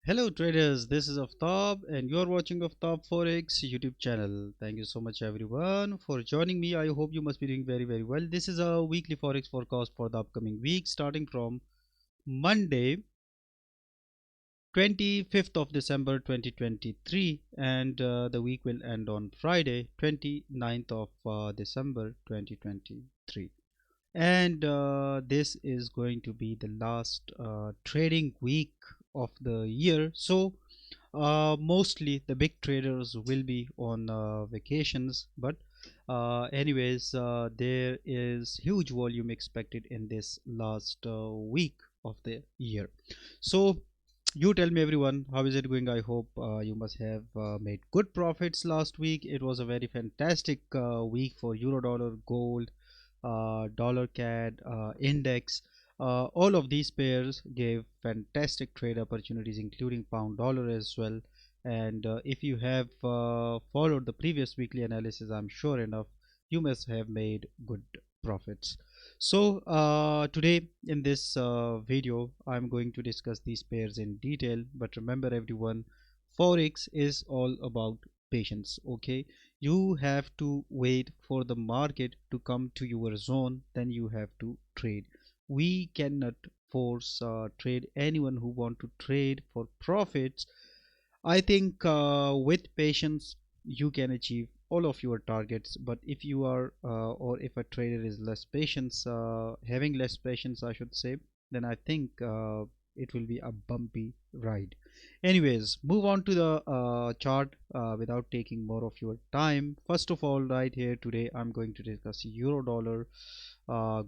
Hello traders, this is Aftab and you're watching Aftab Forex YouTube channel. Thank you so much everyone for joining me. I hope you must be doing very well. This is a weekly Forex forecast for the upcoming week starting from Monday 25th of December 2023 and the week will end on Friday 29th of December 2023. And this is going to be the last trading week of the year. So mostly the big traders will be on vacations, but anyways, there is huge volume expected in this last week of the year. So you tell me everyone, how is it going? I hope you must have made good profits last week. It was a very fantastic week for euro dollar, gold, dollar CAD, index. All of these pairs gave fantastic trade opportunities, including pound dollar as well. And if you have followed the previous weekly analysis, I'm sure enough you must have made good profits. So today in this video, I'm going to discuss these pairs in detail. But remember everyone, Forex is all about patience. Okay, you have to wait for the market to come to your zone, then you have to trade. We cannot force trade anyone who want to trade for profits. I think with patience you can achieve all of your targets, but if you are or if a trader is less patience, having less patience I should say, then I think it will be a bumpy ride. Anyways, move on to the chart without taking more of your time. First of all, right here today I'm going to discuss euro dollar,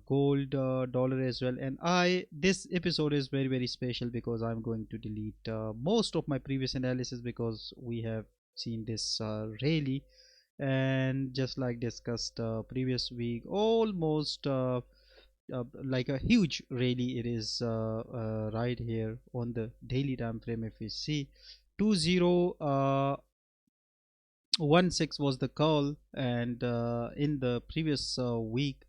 gold, dollar as well. And I this episode is very special because I'm going to delete most of my previous analysis because we have seen this rally, and just like discussed previous week, almost like a huge rally it is right here on the daily time frame. If we see 2016 was the call, and in the previous week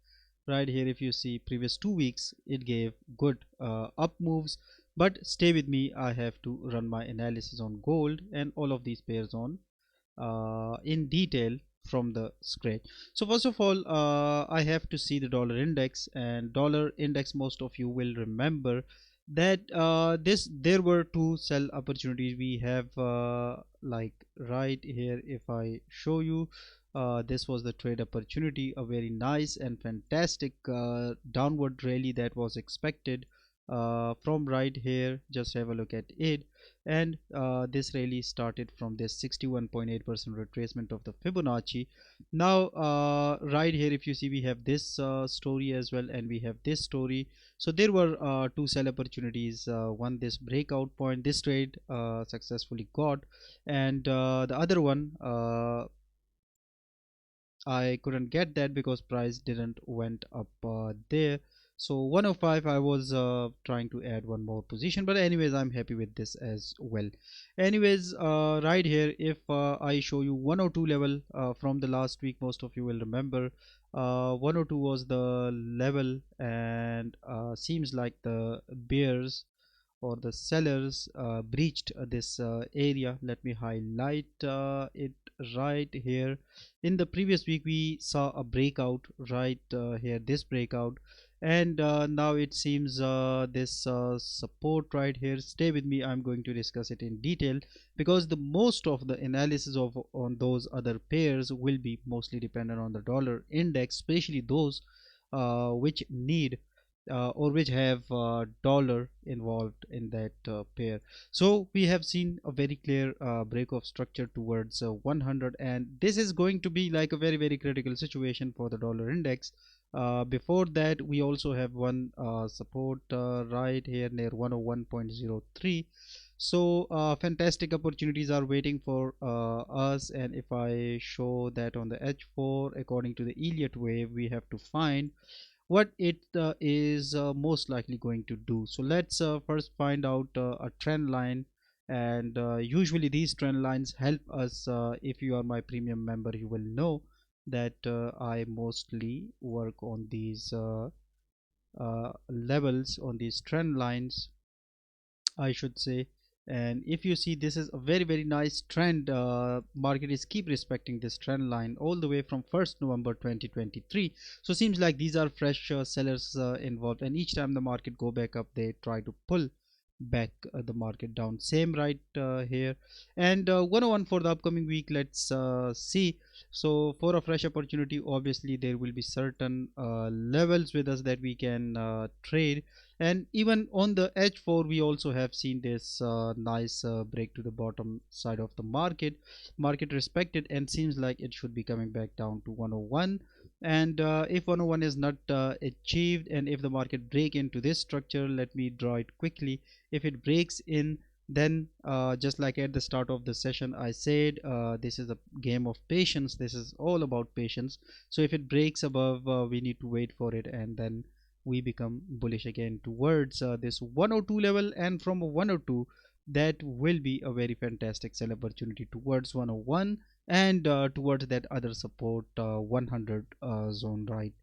right here, if you see previous 2 weeks, it gave good up moves. But stay with me, I have to run my analysis on gold and all of these pairs on in detail from the scratch. So first of all, I have to see the dollar index, and dollar index, most of you will remember that this there were two sell opportunities we have, like right here if I show you, this was the trade opportunity, a very nice and fantastic downward rally that was expected from right here. Just have a look at it, and this really started from this 61.8% retracement of the Fibonacci. Now right here if you see, we have this story as well, and we have this story. So there were two sell opportunities, one this breakout point, this trade successfully got, and the other one I couldn't get that because price didn't went up there. So 105, I was trying to add one more position, but anyways I'm happy with this as well. Anyways, right here if I show you 102 level from the last week, most of you will remember 102 was the level, and seems like the bears or the sellers breached this area. Let me highlight it right here. In the previous week we saw a breakout right here, this breakout, and now it seems this support right here. Stay with me, I'm going to discuss it in detail because the most of the analysis of on those other pairs will be mostly dependent on the dollar index, especially those which need or which have dollar involved in that pair. So we have seen a very clear break of structure towards 100, and this is going to be like a very critical situation for the dollar index. Before that we also have one support right here near 101.03. So fantastic opportunities are waiting for us, and if I show that on the H4 according to the Elliott wave, we have to find what it is most likely going to do. So let's first find out a trend line, and usually these trend lines help us. If you are my premium member, you will know that I mostly work on these levels, on these trend lines I should say, And if you see, this is a very nice trend. Market is keep respecting this trend line all the way from 1st November 2023. So seems like these are fresh sellers involved, and each time the market go back up, they try to pull back the market down. Same right here. And 101 for the upcoming week, let's see. So for a fresh opportunity, obviously there will be certain levels with us that we can trade. And even on the H4, we also have seen this nice break to the bottom side of the market respected, and seems like it should be coming back down to 101. And if 101 is not achieved, and if the market break into this structure, let me draw it quickly. If it breaks in, then just like at the start of the session I said, this is a game of patience. This is all about patience. So if it breaks above, we need to wait for it, and then we become bullish again towards this 102 level, and from 102, that will be a very fantastic sell opportunity towards 101, and towards that other support 100 zone right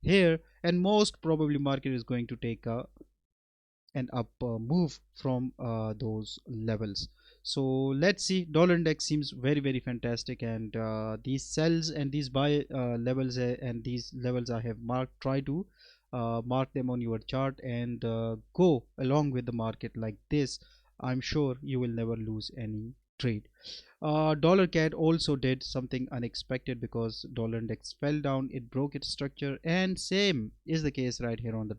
here. And most probably market is going to take an up move from those levels. So let's see. Dollar index seems very fantastic, and these sells and these buy levels, and these levels I have marked, try to mark them on your chart, and go along with the market like this. I'm sure you will never lose any trade. Dollar CAD also did something unexpected, because dollar index fell down, it broke its structure, and same is the case right here on the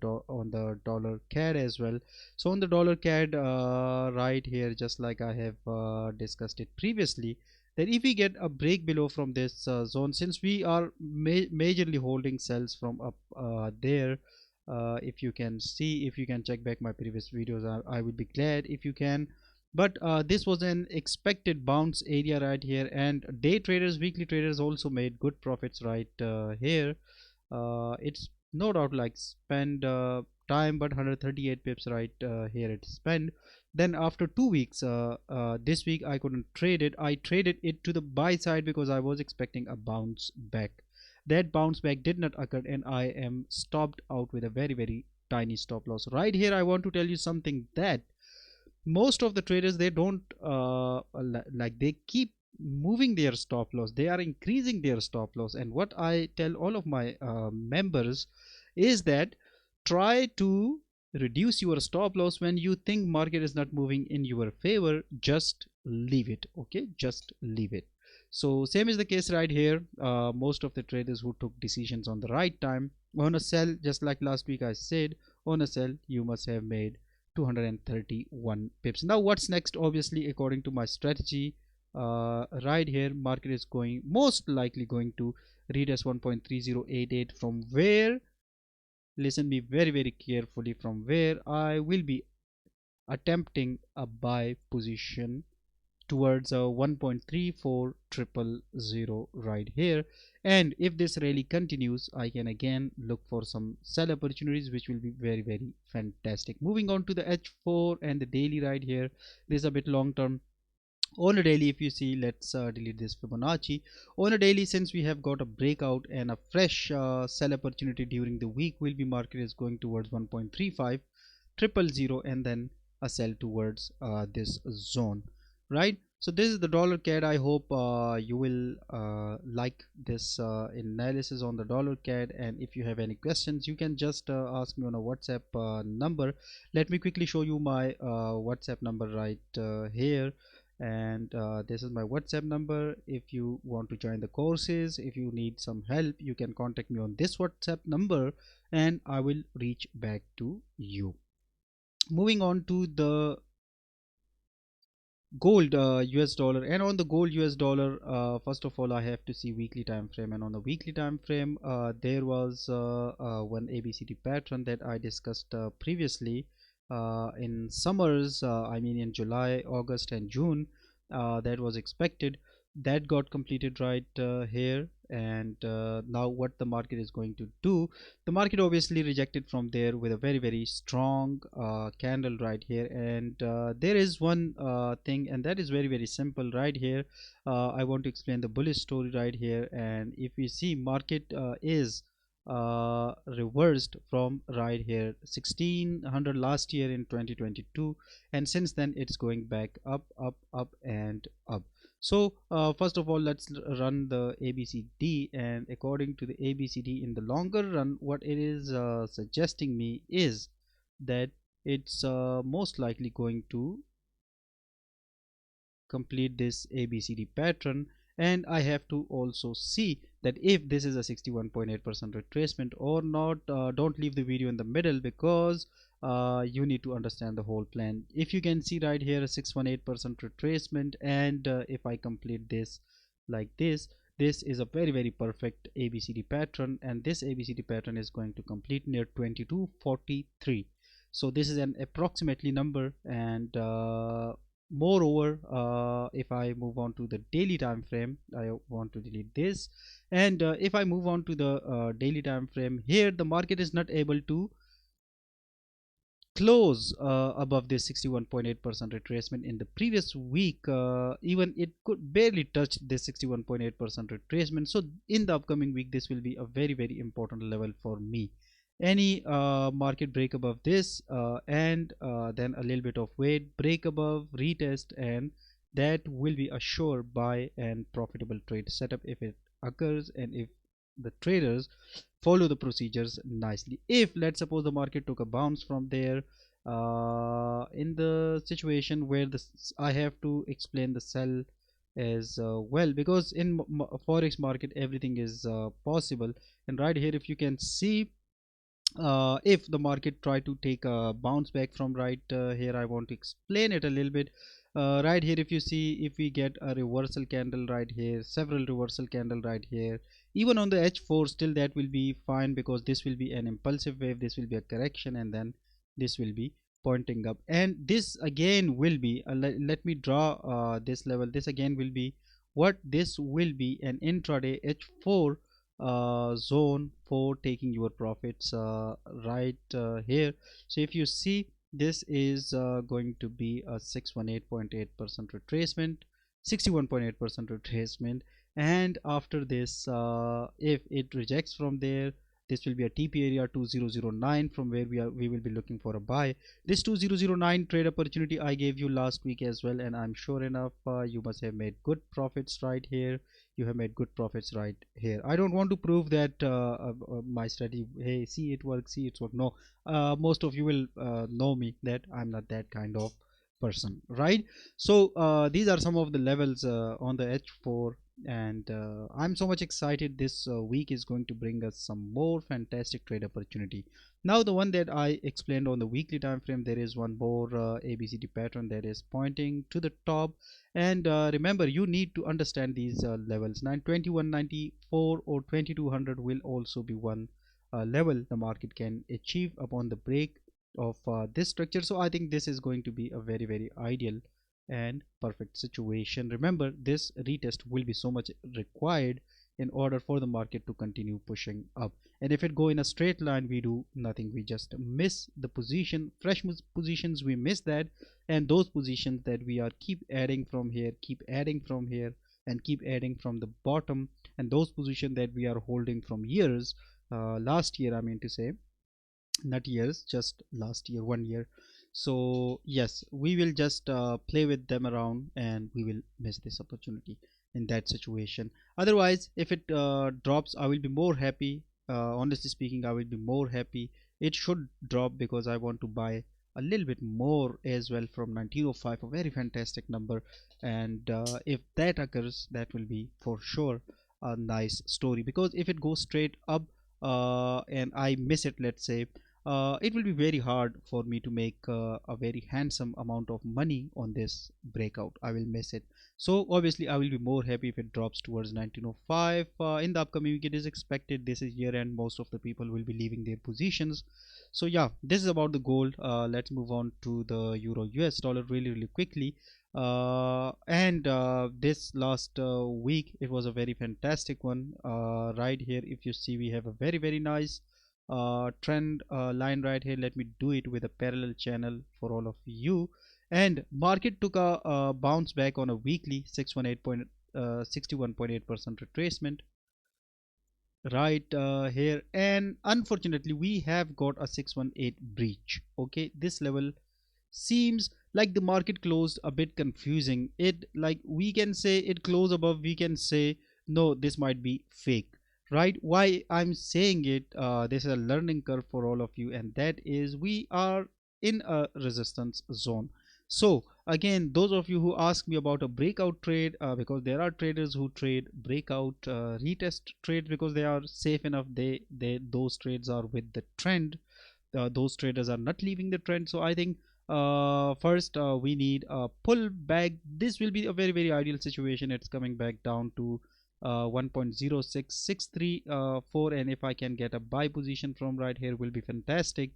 dollar CAD as well. So on the dollar CAD right here, just like I have discussed it previously, that if we get a break below from this zone, since we are majorly holding sells from up there, if you can see, if you can check back my previous videos, I would be glad if you can. But this was an expected bounce area right here, and day traders, weekly traders also made good profits right here. It's no doubt like spend time, but 138 pips right here it spent. Then after 2 weeks, this week I couldn't trade it. I traded it to the buy side because I was expecting a bounce back. That bounce back did not occur, and I am stopped out with a very tiny stop loss right here. I want to tell you something, that most of the traders, they don't like, they keep moving their stop loss, they are increasing their stop loss. And what I tell all of my members is that try to reduce your stop loss when you think market is not moving in your favor. Just leave it, okay, just leave it. So same is the case right here. Most of the traders who took decisions on the right time on a sell, just like last week I said, on a sell you must have made 231 pips. Now what's next? Obviously, according to my strategy, right here market is going, most likely going to retest 1.3088, from where, listen me very carefully, from where I will be attempting a buy position towards a 1.34000 right here. And if this really continues, I can again look for some sell opportunities, which will be very fantastic. Moving on to the H4 and the daily right here, this is a bit long term. On a daily, if you see, let's delete this Fibonacci. On a daily, since we have got a breakout and a fresh sell opportunity during the week, will be market is going towards 1.35000, and then a sell towards this zone, right? So this is the dollar CAD. I hope you will like this analysis on the dollar CAD, and if you have any questions, you can just ask me on a WhatsApp number. Let me quickly show you my WhatsApp number right here. And this is my WhatsApp number. If you want to join the courses, if you need some help, you can contact me on this WhatsApp number, and I will reach back to you. Moving on to the gold US dollar. And on the gold US dollar, first of all I have to see weekly time frame. And on the weekly time frame, there was one ABCD pattern that I discussed previously in summers, I mean in July, August and June, that was expected, that got completed right here. And now what the market is going to do, the market obviously rejected from there with a very strong candle right here. And there is one thing, and that is very simple right here. I want to explain the bullish story right here. And if we see, market is reversed from right here 1600 last year in 2022, and since then it's going back up, up, up, and up. So first of all, let's run the ABCD, and according to the ABCD, in the longer run, what it is suggesting me is that it's most likely going to complete this ABCD pattern. And I have to also see that if this is a 61.8% retracement or not. Don't leave the video in the middle, because you need to understand the whole plan. If you can see right here, a 618% retracement, and if I complete this like this is a very perfect ABCD pattern, and this ABCD pattern is going to complete near 2243. So this is an approximately number, and moreover, if I move on to the daily time frame, I want to delete this, and if I move on to the daily time frame, here the market is not able to close above this 61.8% retracement in the previous week. Even it could barely touch this 61.8% retracement. So in the upcoming week, this will be a very important level for me. Any market break above this, and then a little bit of weight break above, retest, and that will be a sure buy and profitable trade setup if it occurs, and if the traders follow the procedures nicely. If let's suppose the market took a bounce from there, in the situation where this, I have to explain the sell as well, because in forex market everything is possible. And right here, if you can see, if the market try to take a bounce back from right here, I want to explain it a little bit. Right here, if you see, if we get a reversal candle right here, several reversal candle right here, even on the H4, still that will be fine, because this will be an impulsive wave, this will be a correction, and then this will be pointing up. And this again will be let me draw this level. This again will be what, this will be an intraday H4 zone for taking your profits right here. So if you see, this is going to be a 618.8% retracement, 61.8% retracement, and after this, if it rejects from there, this will be a TP area 2009, from where we will be looking for a buy. This 2009 trade opportunity I gave you last week as well, and I'm sure enough you must have made good profits right here. You have made good profits right here. I don't want to prove that my strategy, hey, see it works, see it's work. No, most of you will know me that I'm not that kind of person, right? So these are some of the levels on the H4, and I'm so much excited. This week is going to bring us some more fantastic trade opportunity. Now the one that I explained on the weekly time frame, there is one more ABCD pattern that is pointing to the top. And remember, you need to understand these levels. 921.94 or 2200 will also be one level the market can achieve upon the break of this structure. So I think this is going to be a very ideal and perfect situation. Remember, this retest will be so much required in order for the market to continue pushing up. And if it go in a straight line, we do nothing, we just miss the position, fresh positions, we miss that. And those positions that we are keep adding from here, keep adding from here, and keep adding from the bottom, and those positions that we are holding from years, last year I mean to say, not years, just last year, 1 year. So yes, we will just play with them around, and we will miss this opportunity in that situation. Otherwise, if it drops, I will be more happy. Honestly speaking, I will be more happy. It should drop, because I want to buy a little bit more as well from 1905, a very fantastic number. And if that occurs, that will be for sure a nice story, because if it goes straight up and I miss it, let's say, it will be very hard for me to make a very handsome amount of money on this breakout. I will miss it. So obviously I will be more happy if it drops towards 1905 in the upcoming week. It is expected, this is year end, most of the people will be leaving their positions. So yeah, this is about the gold. Let's move on to the euro US dollar really quickly. And this last week, it was a very fantastic one. Right here, if you see, we have a very nice trend line right here. Let me do it with a parallel channel for all of you. And market took a bounce back on a weekly 61.8% retracement. right here, and unfortunately we have got a 618 breach. Okay, this level seems like the market closed a bit confusing. It, like, we can say it closed above, we can say no, this might be fake, right? Why I'm saying it, this is a learning curve for all of you, and that is we are in a resistance zone. So again, those of you who ask me about a breakout trade, because there are traders who trade breakout retest trades because they are safe enough, they those trades are with the trend. Those traders are not leaving the trend. So I think first we need a pull back. This will be a very very ideal situation. It's coming back down to 1.06634, and if I can get a buy position from right here will be fantastic.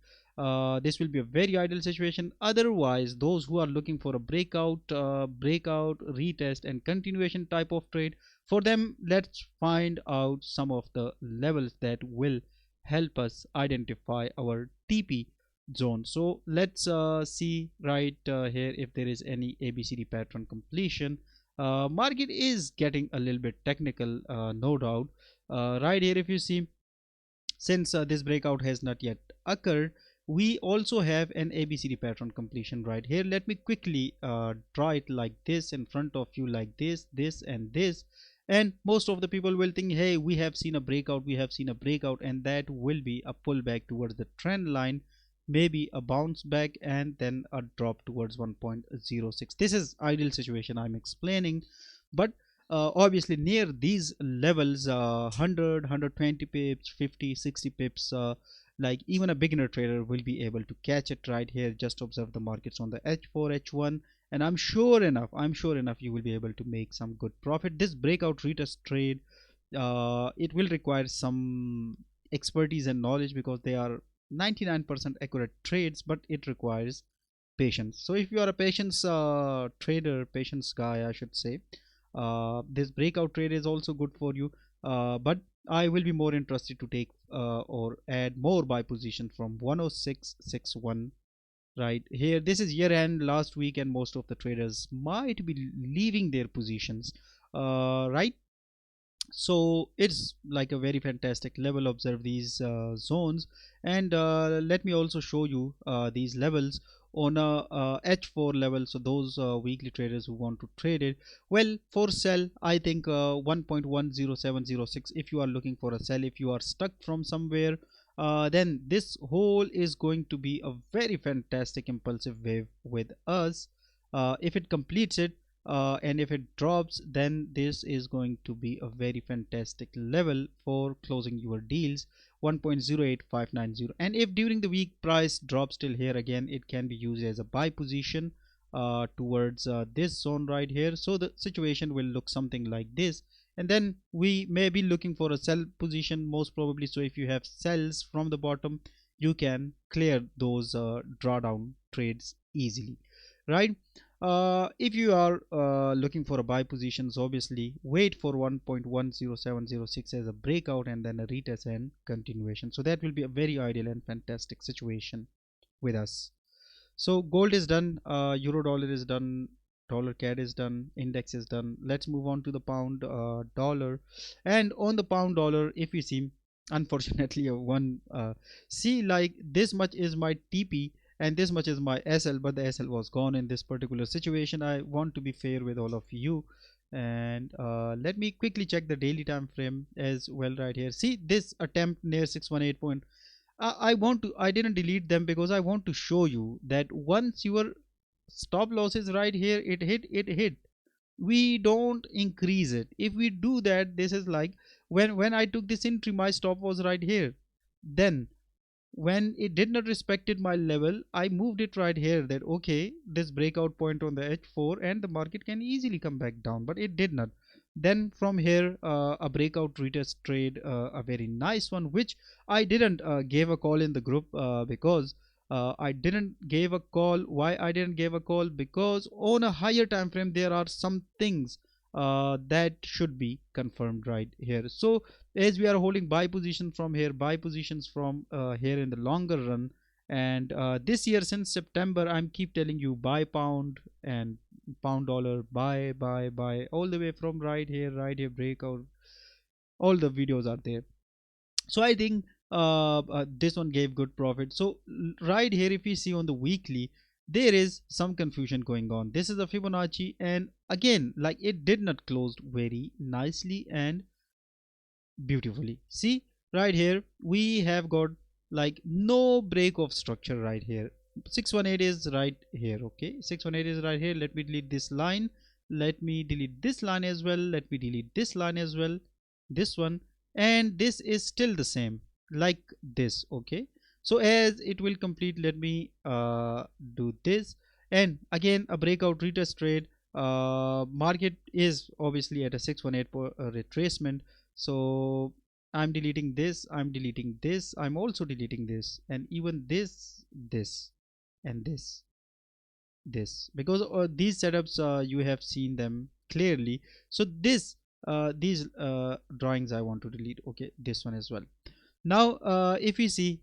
This will be a very ideal situation. Otherwise, those who are looking for a breakout retest and continuation type of trade, for them let's find out some of the levels that will help us identify our TP zone. So let's see right here if there is any ABCD pattern completion. Market is getting a little bit technical, no doubt. Right here, if you see, since this breakout has not yet occurred, we also have an ABCD pattern completion right here. Let me quickly draw it like this in front of you, like this and this, and most of the people will think, hey, we have seen a breakout, we have seen a breakout, and that will be a pullback towards the trend line, maybe a bounce back, and then a drop towards 1.06. This is ideal situation I'm explaining. But obviously near these levels, 100, 120 pips, 50, 60 pips, like even a beginner trader will be able to catch it right here. Just observe the markets on the H4, H1, and I'm sure enough you will be able to make some good profit. This breakout retest trade, it will require some expertise and knowledge because they are 99% accurate trades, but it requires patience. So if you are a patience trader, patience guy I should say, this breakout trade is also good for you. But I will be more interested to take or add more buy position from 10661 right here. This is year end last week, and most of the traders might be leaving their positions, right? So it's like a very fantastic level. Observe these zones, and let me also show you these levels on a H4 level. So those weekly traders who want to trade it, well, for sell I think 1.10706. If you are looking for a sell, if you are stuck from somewhere, then this whole is going to be a very fantastic impulsive wave with us. If it completes it, and if it drops, then this is going to be a very fantastic level for closing your deals, 1.08590. And if during the week price drops till here, again it can be used as a buy position towards this zone right here. So the situation will look something like this, and then we may be looking for a sell position most probably. So if you have sells from the bottom, you can clear those drawdown trades easily, right? If you are looking for a buy positions, obviously wait for 1.10706 as a breakout and then a retest and continuation. So that will be a very ideal and fantastic situation with us. So gold is done, euro dollar is done, dollar CAD is done, index is done. Let's move on to the pound dollar. And on the pound dollar, if you see, unfortunately one see, like this much is my TP and this much is my SL, but the SL was gone in this particular situation. I want to be fair with all of you, and let me quickly check the daily time frame as well right here. See this attempt near 618 point. I didn't delete them because I want to show you that once your stop loss is right here, it hit, we don't increase it. If we do that, this is like when I took this entry, my stop was right here. Then when it did not respected my level, I moved it right here, that okay, this breakout point on the H4 and the market can easily come back down, but it did not. Then from here a breakout retest trade, a very nice one, which I didn't gave a call in the group, because I didn't gave a call. Why I didn't give a call? Because on a higher time frame there are some things that should be confirmed right here. So as we are holding buy position from here, buy positions from here in the longer run, and this year since September I'm keep telling you buy pound and pound dollar, buy all the way from right here breakout. All the videos are there. So I think this one gave good profit. So right here, if we see on the weekly, there is some confusion going on. This is a Fibonacci, and again, like, it did not close very nicely and beautifully. See, right here we have got like no break of structure right here. 618 is right here. Okay, 618 is right here. Let me delete this line. Let me delete this line as well. Let me delete this line as well. This one, and this is still the same like this. Okay, so as it will complete, let me do this, and again a breakout retest trade. Market is obviously at a 618 retracement. So I'm deleting this, I'm deleting this, I'm also deleting this, and even this and this, because these setups, you have seen them clearly. So these drawings I want to delete. Okay, this one as well. Now if we see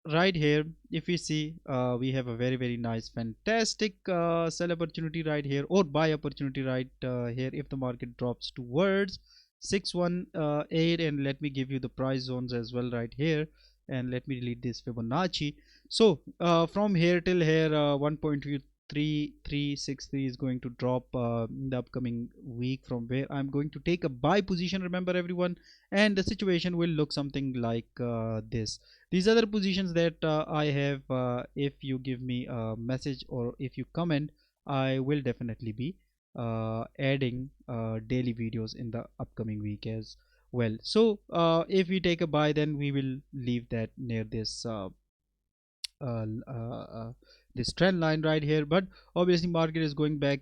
right here, if we see, we have a very nice fantastic sell opportunity right here, or buy opportunity right here, if the market drops towards 618. And let me give you the price zones as well right here, and let me delete this Fibonacci. So from here till here, 1.3363 is going to drop in the upcoming week, from where I'm going to take a buy position, remember everyone. And the situation will look something like this. These are the positions that I have. If you give me a message or if you comment, I will definitely be adding daily videos in the upcoming week as well. So if we take a buy, then we will leave that near this uh, uh, uh, this trend line right here. But obviously market is going back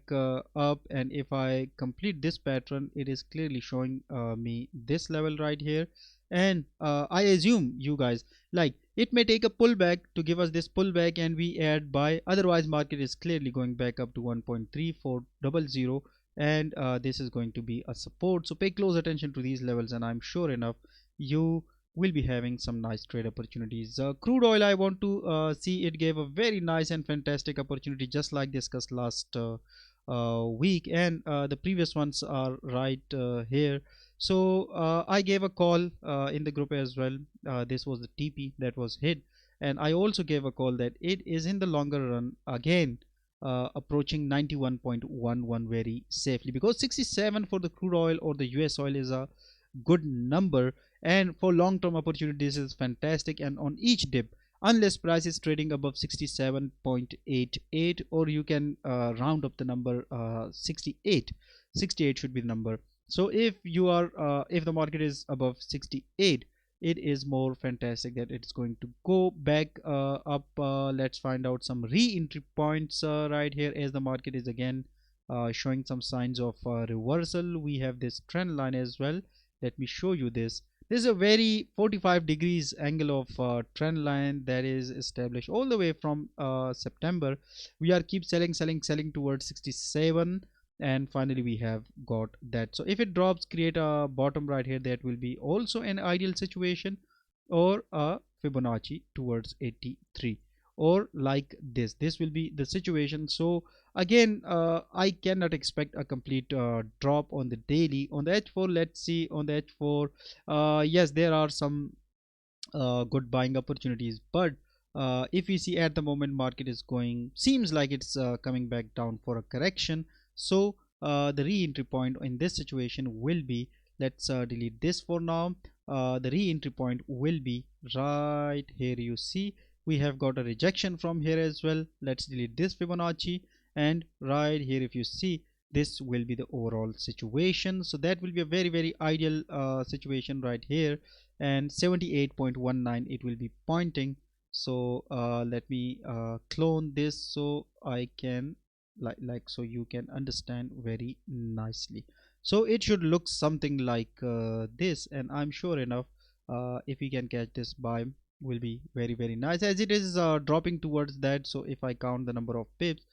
up, and if I complete this pattern, it is clearly showing me this level right here. And I assume you guys, like, it may take a pullback to give us this pullback and we add buy. Otherwise market is clearly going back up to 1.3400, and this is going to be a support. So pay close attention to these levels, and I'm sure enough you will be having some nice trade opportunities. Crude oil, I want to see, it gave a very nice and fantastic opportunity, just like discussed last week, and the previous ones are right here. So I gave a call in the group as well. This was the TP that was hit, and I also gave a call that it is in the longer run again approaching 91.11 very safely, because 67 for the crude oil or the US oil is a good number, and for long-term opportunities is fantastic. And on each dip, unless price is trading above 67.88, or you can round up the number, 68 should be the number. So if you are if the market is above 68, it is more fantastic that it's going to go back up. Let's find out some re-entry points right here, as the market is again showing some signs of reversal. We have this trend line as well. Let me show you this. This is a very 45 degrees angle of trend line that is established all the way from September. We are keep selling towards 67, and finally we have got that. So if it drops, create a bottom right here, that will be also an ideal situation, or a Fibonacci towards 83, or like this will be the situation. So again, I cannot expect a complete drop on the daily. On the H4, let's see. On the H4, yes, there are some good buying opportunities, but if we see at the moment, market is going, seems like it's coming back down for a correction. So the re-entry point in this situation will be, let's delete this for now. The re-entry point will be right here. You see, we have got a rejection from here as well. Let's delete this Fibonacci, and right here, if you see, this will be the overall situation. So that will be a very ideal situation right here, and 78.19 it will be pointing. So let me clone this so I can so you can understand very nicely. So it should look something like this, and I'm sure enough if we can catch this buy, will be very nice, as it is dropping towards that. So if I count the number of pips,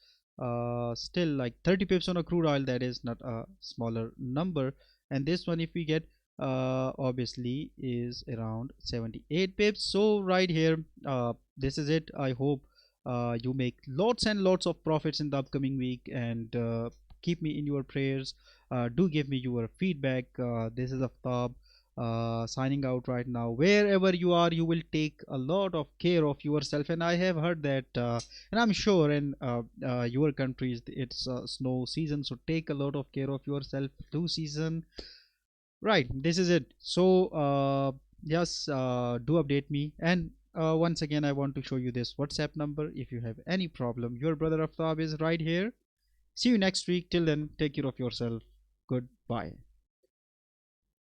still like 30 pips on a crude oil, that is not a smaller number. And this one, if we get obviously, is around 78 pips. So right here, this is it. I hope you make lots and lots of profits in the upcoming week, and keep me in your prayers. Do give me your feedback. This is Aftab. signing out right now. Wherever you are, you will take a lot of care of yourself, and I have heard that, and I'm sure in your countries it's snow season, so take a lot of care of yourself. Flu season, right? This is it. So yes, do update me. And once again, I want to show you this WhatsApp number. If you have any problem, your brother Aftab is right here. See you next week. Till then, take care of yourself. Goodbye.